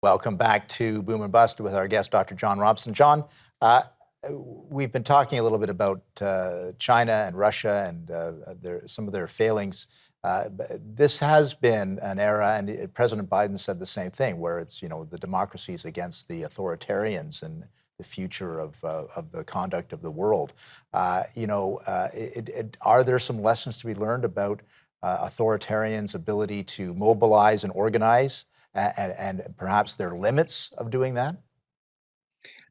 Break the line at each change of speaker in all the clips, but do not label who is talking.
Welcome back to Boom and Bust with our guest, Dr. John Robson. John, uh, we've been talking a little bit about China and Russia and some of their failings. This has been an era, and President Biden said the same thing, where it's the democracies against the authoritarians and the future of the conduct of the world. Are there some lessons to be learned about authoritarians' ability to mobilize and organize? And perhaps their limits of doing that?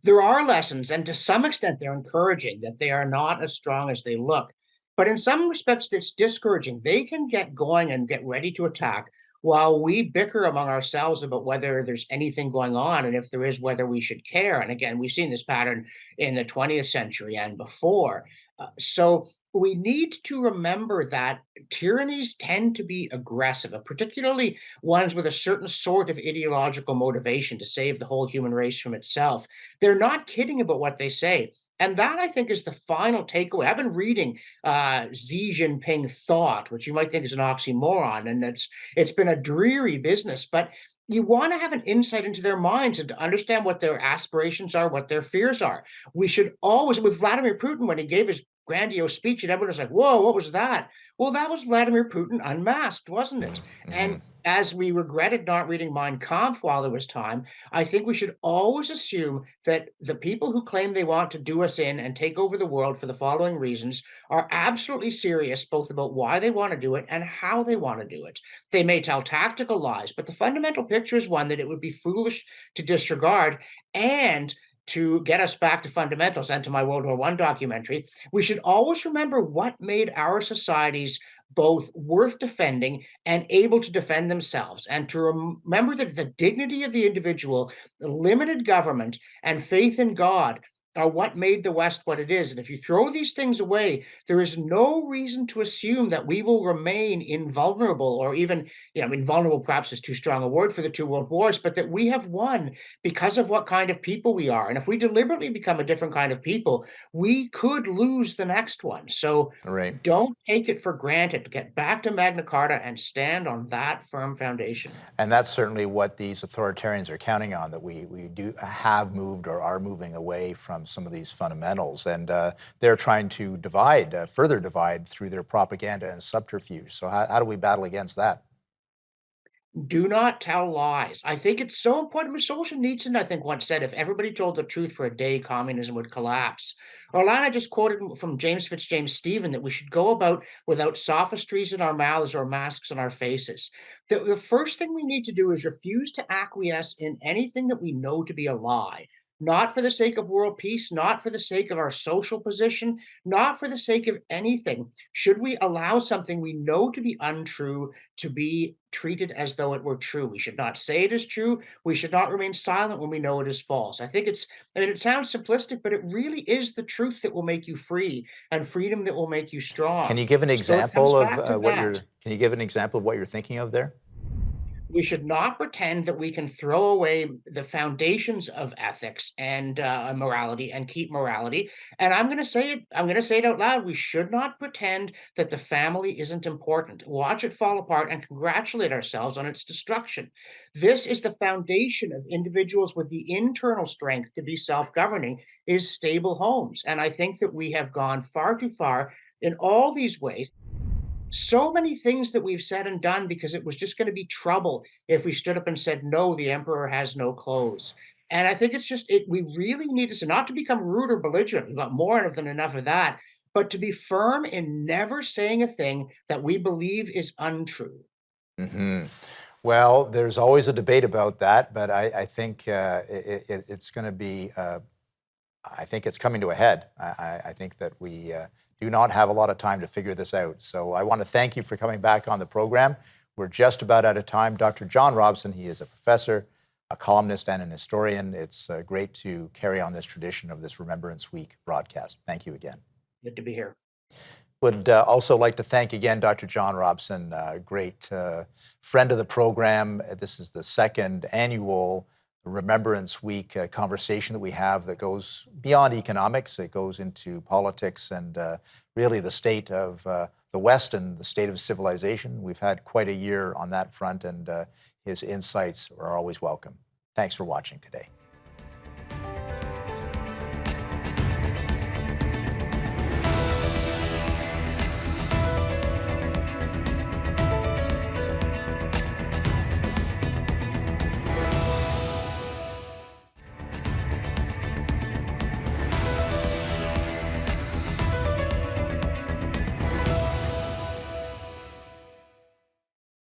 There are lessons, and to some extent, they're encouraging that they are not as strong as they look. But in some respects, it's discouraging. They can get going and get ready to attack while we bicker among ourselves about whether there's anything going on, and if there is, whether we should care. And again, we've seen this pattern in the 20th century and before. So we need to remember that tyrannies tend to be aggressive, particularly ones with a certain sort of ideological motivation to save the whole human race from itself. They're not kidding about what they say. And that, I think, is the final takeaway. I've been reading Xi Jinping Thought, which you might think is an oxymoron, and it's been a dreary business. But you want to have an insight into their minds and to understand what their aspirations are, what their fears are. We should always, with Vladimir Putin, when he gave his grandiose speech, and everyone was like, "Whoa, what was that?" Well, that was Vladimir Putin unmasked, wasn't it?
Mm-hmm.
And as we regretted not reading Mein Kampf while there was time, I think we should always assume that the people who claim they want to do us in and take over the world for the following reasons are absolutely serious, both about why they want to do it and how they want to do it. They may tell tactical lies, but the fundamental picture is one that it would be foolish to disregard. And to get us back to fundamentals and to my World War I documentary, we should always remember what made our societies both worth defending and able to defend themselves, and to remember that the dignity of the individual, limited government, and faith in God are what made the West what it is. And if you throw these things away, there is no reason to assume that we will remain invulnerable, or even, invulnerable perhaps is too strong a word for the two world wars, but that we have won because of what kind of people we are. And if we deliberately become a different kind of people, we could lose the next one. So
Right.
don't take it for granted. Get back to Magna Carta and stand on that firm foundation.
And that's certainly what these authoritarians are counting on, that we do have moved or are moving away from some of these fundamentals. And they're trying to divide, further divide through their propaganda and subterfuge. So how do we battle against that?
Do not tell lies. I think it's so important. Solzhenitsyn, I think, once said, if everybody told the truth for a day, communism would collapse. Or a line I just quoted from James Fitzjames Stephen, that we should go about without sophistries in our mouths or masks on our faces. The first thing we need to do is refuse to acquiesce in anything that we know to be a lie. Not for the sake of world peace, not for the sake of our social position, not for the sake of anything. Should we allow something we know to be untrue to be treated as though it were true? We should not say it is true. We should not remain silent when we know it is false. I mean, it sounds simplistic, but it really is the truth that will make you free, and freedom that will make you
Can
strong.
you give an
So it comes
example of
back to
what
that.
you're? Can you give an example of what you're thinking of there?
We should not pretend that we can throw away the foundations of ethics and morality and keep morality. And I'm going to say it. I'm going to say it out loud. We should not pretend that the family isn't important. Watch it fall apart and congratulate ourselves on its destruction. This is the foundation of individuals with the internal strength to be self-governing, is stable homes. And I think that we have gone far too far in all these ways. So many things that we've said and done because it was just going to be trouble if we stood up and said, no, the emperor has no clothes. And I think it's just it. We really need to, not to become rude or belligerent. We've got more than enough of that, but to be firm in never saying a thing that we believe is untrue.
Hmm. Well, there's always a debate about that, but I think it's going to be. I think it's coming to a head. I think that we do not have a lot of time to figure this out. So I want to thank you for coming back on the program. We're just about out of time. Dr. John Robson, he is a professor, a columnist, and an historian. It's great to carry on this tradition of this Remembrance Week broadcast. Thank you again.
Good to be here.
Would also like to thank again Dr. John Robson, a great friend of the program. This is the second annual Remembrance Week conversation that we have that goes beyond economics. It goes into politics and really the state of the West and the state of civilization. We've had quite a year on that front, and his insights are always welcome. Thanks for watching today.